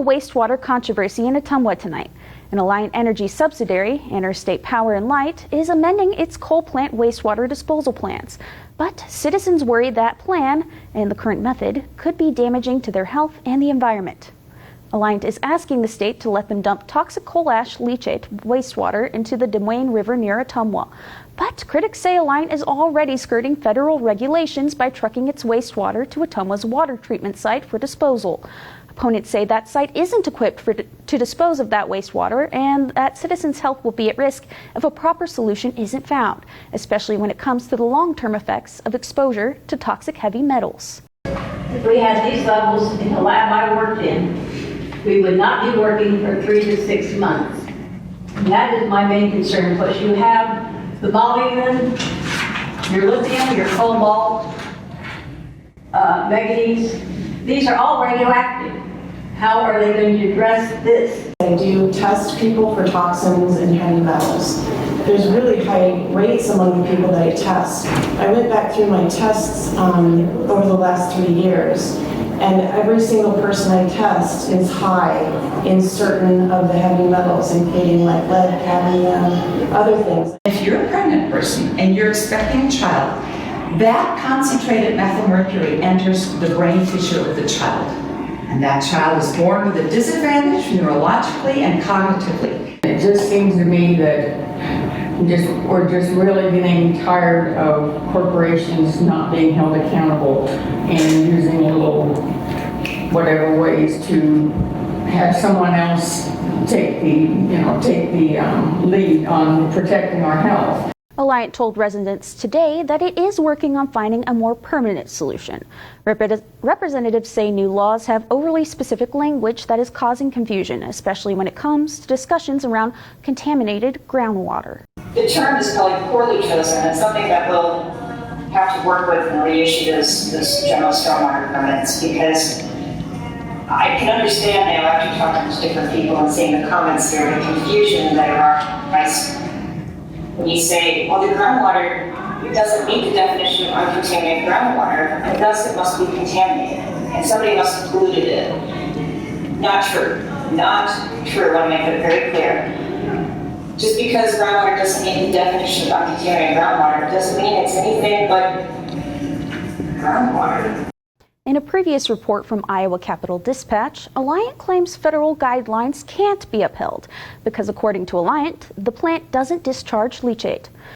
wastewater controversy in Ottumwa tonight. An Alliant Energy subsidiary, Interstate Power and Light, is amending its coal plant wastewater disposal plans. But citizens worry that plan and the current method could be damaging to their health and the environment. Alliant is asking the state to let them dump toxic coal ash leachate wastewater into the Des Moines River near Ottumwa. But critics say Alliant is already skirting federal regulations by trucking its wastewater to Ottumwa's water treatment site for disposal. Opponents say that site isn't equipped to dispose of that wastewater and that citizens' health will be at risk if a proper solution isn't found, especially when it comes to the long-term effects of exposure to toxic heavy metals. If we had these levels in the lab I worked in, we would not be working for 3 to 6 months. And that is my main concern. Plus you have the molybdenum, your lithium, your cobalt, manganese. These are all radioactive. How are they going to address this? They do test people for toxins and heavy metals. There's really high rates among the people that I test. I went back through my tests over the last 3 years, and every single person I test is high in certain of the heavy metals, including like lead, cadmium, other things. If you're a pregnant person and you're expecting a child, that concentrated methylmercury enters the brain tissue of the child. And that child is born with a disadvantage neurologically and cognitively. It just seems to me that we're just really getting tired of corporations not being held accountable and using little whatever ways to have someone else take the lead on protecting our health. Alliant told residents today that it is working on finding a more permanent solution. Representatives say new laws have overly specific language that is causing confusion, especially when it comes to discussions around contaminated groundwater. The term is probably poorly chosen. It's something that we'll have to work with and reissue this general stormwater permits, because I can understand now after talking to different people and seeing the comments here, the confusion that arises when you say, well, the groundwater doesn't meet the definition of uncontaminated groundwater, and thus it must be contaminated, and somebody must have polluted it. Not true. Not true. I want to make it very clear. Just because groundwater doesn't meet the definition of uncontaminated groundwater doesn't mean it's anything but groundwater. In a previous report from Iowa Capitol Dispatch, Alliant claims federal guidelines can't be upheld because, according to Alliant, the plant doesn't discharge leachate.